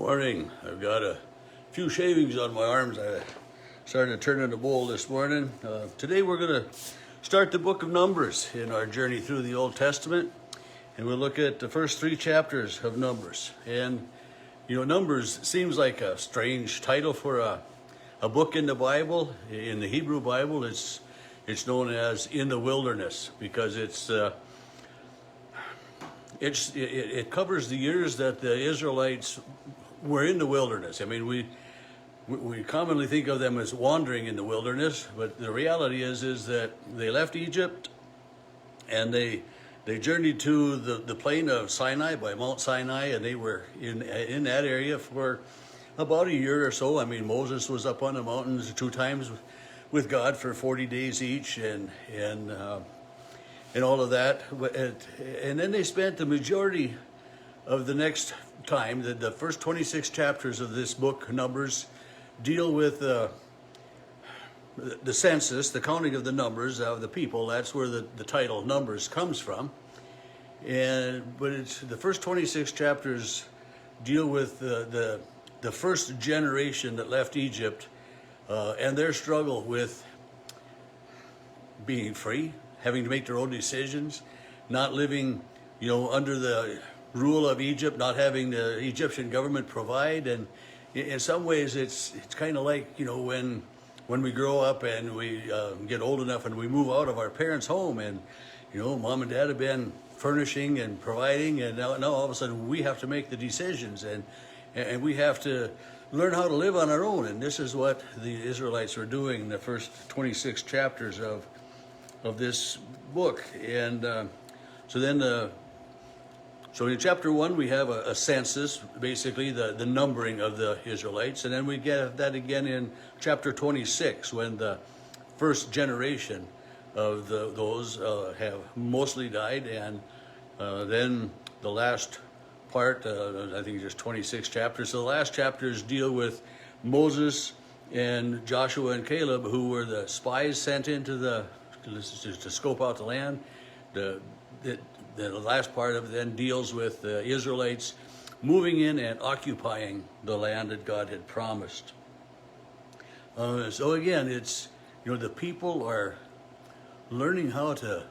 Morning. I've got a few shavings on my arms. I started to turn in the bowl this morning. Today we're going to start the book of Numbers in our journey through the Old Testament. And we'll look at the first 3 chapters of Numbers. And, Numbers seems like a strange title for a book in the Bible. In the Hebrew Bible, it's known as In the Wilderness because it covers the years that the Israelites were in the wilderness. I mean, we commonly think of them as wandering in the wilderness, but the reality is that they left Egypt and they journeyed to the plain of Sinai by Mount Sinai, and they were in that area for about a year or so. I mean, Moses was up on the mountains 2 times with God for 40 days each, and all of that. And then they spent the majority of the next time, the first 26 chapters of this book, Numbers, deal with the census, the counting of the numbers of the people. That's where the title Numbers comes from. But it's the first 26 chapters deal with the first generation that left Egypt and their struggle with being free, having to make their own decisions, not living, under the rule of Egypt, not having the Egyptian government provide. And in some ways, it's kind of like, when we grow up and we get old enough and we move out of our parents' home, and mom and dad have been furnishing and providing, and now all of a sudden we have to make the decisions, and we have to learn how to live on our own. And this is what the Israelites were doing in the first 26 chapters of this book. And so in chapter 1 we have a census, basically the numbering of the Israelites, and then we get that again in chapter 26 when the first generation of those have mostly died, and then the last part, I think just 26 chapters. So the last chapters deal with Moses and Joshua and Caleb, who were the spies sent into to scope out the land. The last part of it then deals with the Israelites moving in and occupying the land that God had promised. So again, it's, the people are learning how to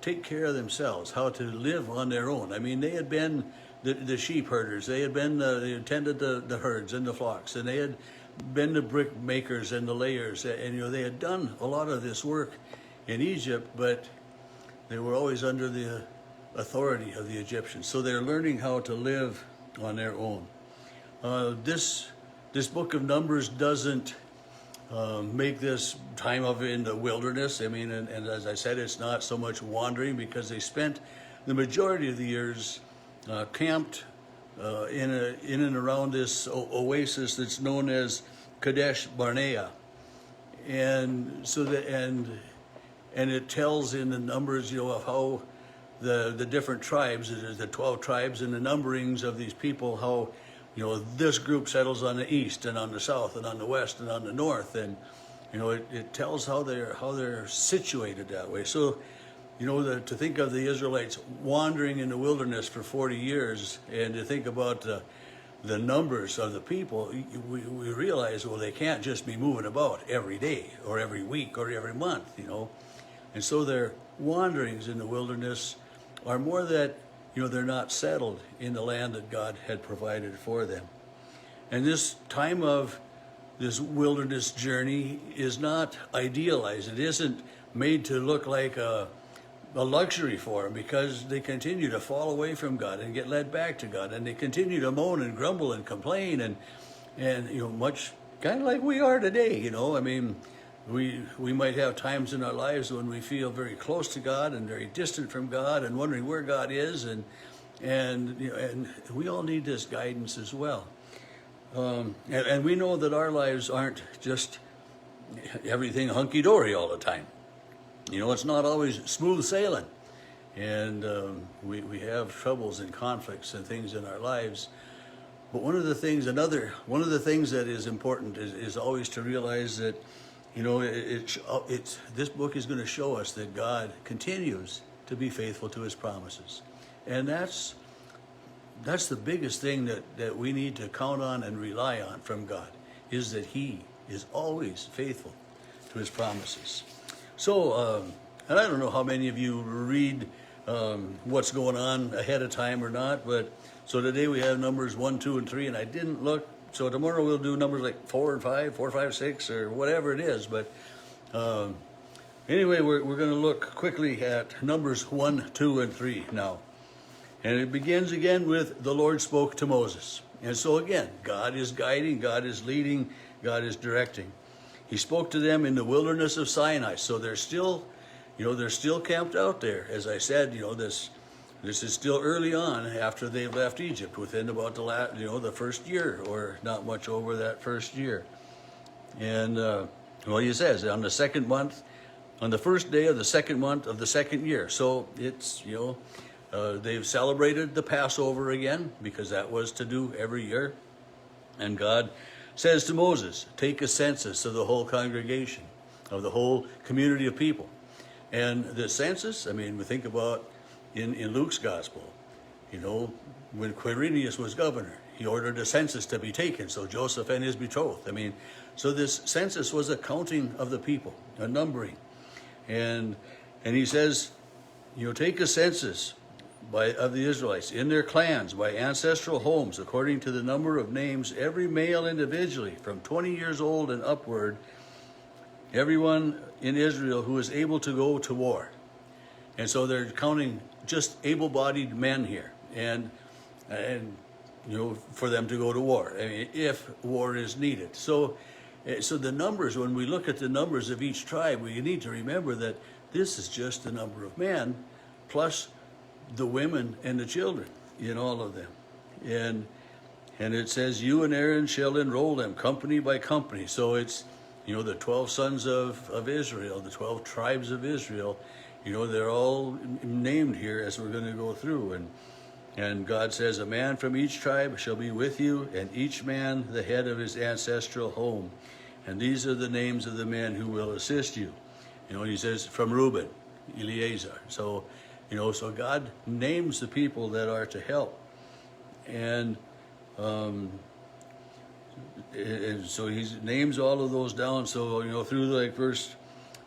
take care of themselves, how to live on their own. I mean, they had been the sheep herders, they had been, they tended the herds and the flocks, and they had been the brick makers and the layers, and they had done a lot of this work in Egypt, but they were always under the authority of the Egyptians. So they're learning how to live on their own. This book of Numbers doesn't make this time of in the wilderness. I mean, and as I said, it's not so much wandering, because they spent the majority of the years camped in and around this oasis that's known as Kadesh Barnea. And so and it tells in the Numbers, of how the different tribes, the 12 tribes, and the numberings of these people, how, this group settles on the east and on the south and on the west and on the north, and it tells how they're situated that way. So, to think of the Israelites wandering in the wilderness for 40 years, and to think about the numbers of the people, we realize, well, they can't just be moving about every day or every week or every month, And so their wanderings in the wilderness are more that, they're not settled in the land that God had provided for them. And this time of this wilderness journey is not idealized. It isn't made to look like a luxury for them, because they continue to fall away from God and get led back to God, and they continue to moan and grumble and complain, and much kind of like we are today. I mean, we might have times in our lives when we feel very close to God and very distant from God, and wondering where God is, and we all need this guidance as well. And we know that our lives aren't just everything hunky-dory all the time. It's not always smooth sailing, and we have troubles and conflicts and things in our lives. But one of the things that is important is always to realize that, this book is going to show us that God continues to be faithful to his promises. And that's that's the biggest thing that we need to count on and rely on from God, is that He is always faithful to His promises. So, and I don't know how many of you read what's going on ahead of time or not, but so today we have numbers 1, 2, and 3, and I didn't look. So tomorrow we'll do numbers like 4 and 5, 4, 5, 6, or whatever it is. But anyway, we're going to look quickly at numbers 1, 2, and 3 now. And it begins again with the Lord spoke to Moses. And so again, God is guiding, God is leading, God is directing. He spoke to them in the wilderness of Sinai. So they're still, they're still camped out there. As I said, this is still early on after they've left Egypt, within about the first year, or not much over that first year. And he says on the second month, on the first day of the second month of the second year. So it's, they've celebrated the Passover again, because that was to do every year. And God says to Moses, take a census of the whole congregation, of the whole community of people. And the census, we think about in Luke's gospel, when Quirinius was governor, he ordered a census to be taken, so Joseph and his betrothed. So this census was a counting of the people, a numbering. And he says, take a census of the Israelites in their clans, by ancestral homes, according to the number of names, every male individually from 20 years old and upward, everyone in Israel who is able to go to war. And so they're counting just able-bodied men here, and for them to go to war, if war is needed. So the numbers, when we look at the numbers of each tribe, we need to remember that this is just the number of men, plus the women and the children in all of them. And it says, you and Aaron shall enroll them company by company. So it's, the 12 sons of Israel, the 12 tribes of Israel, they're all named here as we're going to go through. And God says, a man from each tribe shall be with you, and each man the head of his ancestral home. And these are the names of the men who will assist you. He says, from Reuben, Eleazar. So God names the people that are to help. And so he names all of those down. So, through like verse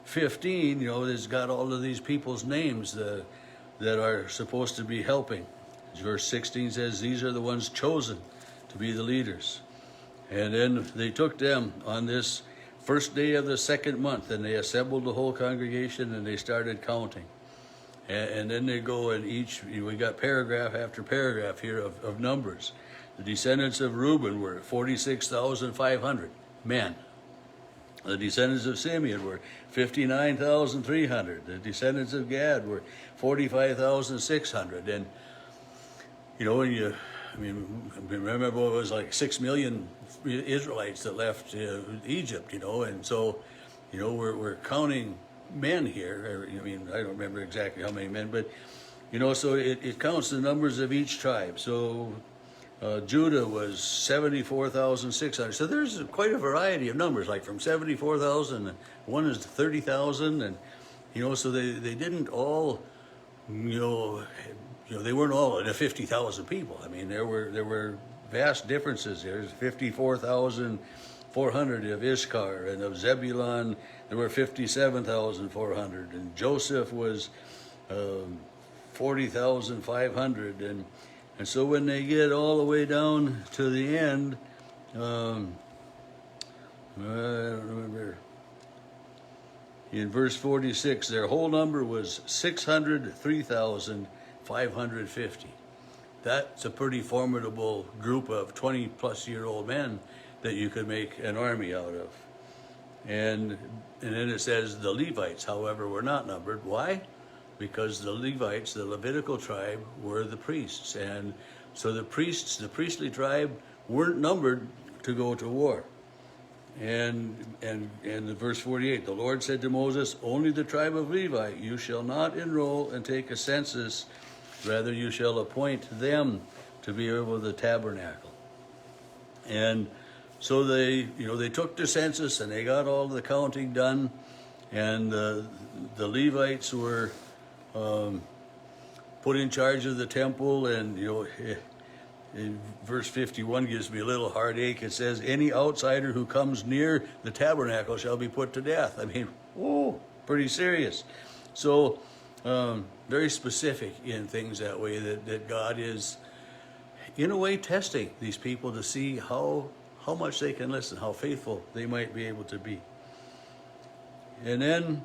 15, it's got all of these people's names that are supposed to be helping. Verse 16 says, these are the ones chosen to be the leaders. And then they took them on this first day of the second month, and they assembled the whole congregation, and they started counting. And then they go, and we got paragraph after paragraph here of numbers. The descendants of Reuben were 46,500 men. The descendants of Simeon were 59,300. The descendants of Gad were 45,600. And when remember it was like 6 million Israelites that left Egypt, and so, we're counting men here. I don't remember exactly how many men, but, so it counts the numbers of each tribe. So Judah was 74,600. So there's quite a variety of numbers, like from 74,000, one is 30,000, and, so they didn't all, they weren't all in 50,000 people. There were vast differences. There's 54,400 of Issachar, and of Zebulun there were 57,400, and Joseph was 40,500, and so when they get all the way down to the end, I don't remember. In verse 46, their whole number was 603,550. That's a pretty formidable group of 20-plus-year-old men that you could make an army out of. And then it says the Levites, however, were not numbered. Why? Because the Levites, the Levitical tribe, were the priests. And so the priests, the priestly tribe, weren't numbered to go to war. And in verse 48, the Lord said to Moses, only the tribe of Levi you shall not enroll and take a census, rather you shall appoint them to be over the tabernacle. And so they took the census, and they got all the counting done, and the Levites were put in charge of the temple, and in verse 51 gives me a little heartache. It says, any outsider who comes near the tabernacle shall be put to death. I mean, whoa, pretty serious. So very specific in things that way, that God is, in a way, testing these people to see how much they can listen, how faithful they might be able to be. And then,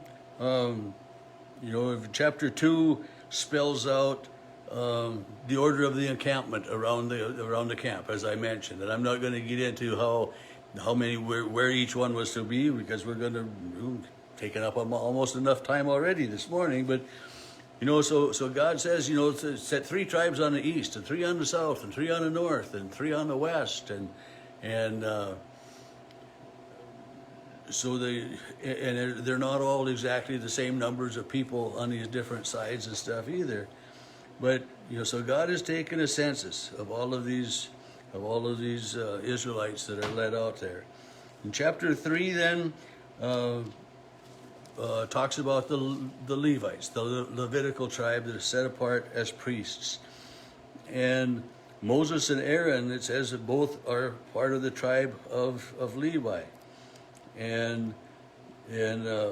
chapter 2 spells out the order of the encampment around the camp, as I mentioned. And I'm not going to get into how many, where each one was to be, because we're going to taken up almost enough time already this morning. But so God says, to set 3 tribes on the east, and 3 on the south, and 3 on the north, and 3 on the west, and so they're not all exactly the same numbers of people on these different sides and stuff either. But so God has taken a census of all of these Israelites that are led out there. In chapter 3, then talks about the Levites, the Levitical tribe that is set apart as priests. And Moses and Aaron, it says that both are part of the tribe of Levi. And it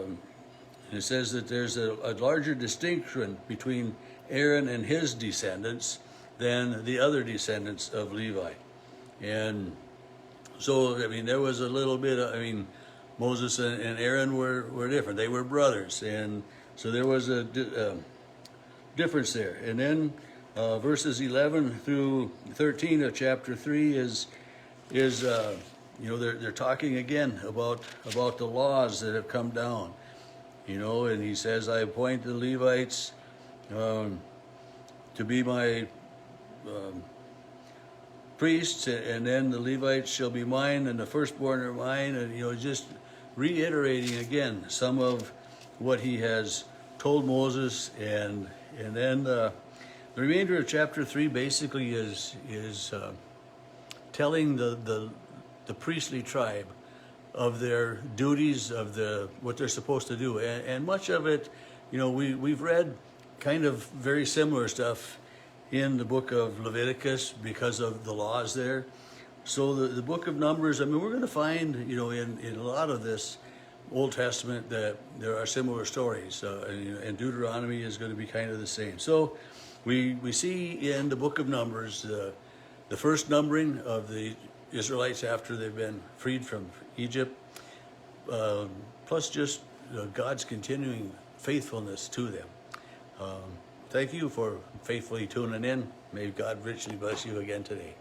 says that there's a larger distinction between Aaron and his descendants than the other descendants of Levi. And so, there was a little bit of, Moses and Aaron were different. They were brothers. And so there was a difference there. And then verses 11 through 13 of chapter 3 is they're talking again about the laws that have come down. And he says, I appoint the Levites to be my priests, and then the Levites shall be mine, and the firstborn are mine. And just reiterating again some of what he has told Moses. And then the remainder of chapter 3 basically is telling the priestly tribe of their duties, of what they're supposed to do. And much of it, we've read kind of very similar stuff in the book of Leviticus because of the laws there. So the book of Numbers, we're going to find, in a lot of this Old Testament that there are similar stories. And Deuteronomy is going to be kind of the same. So we see in the book of Numbers the first numbering of the Israelites after they've been freed from Egypt, plus just God's continuing faithfulness to them. Thank you for faithfully tuning in. May God richly bless you again today.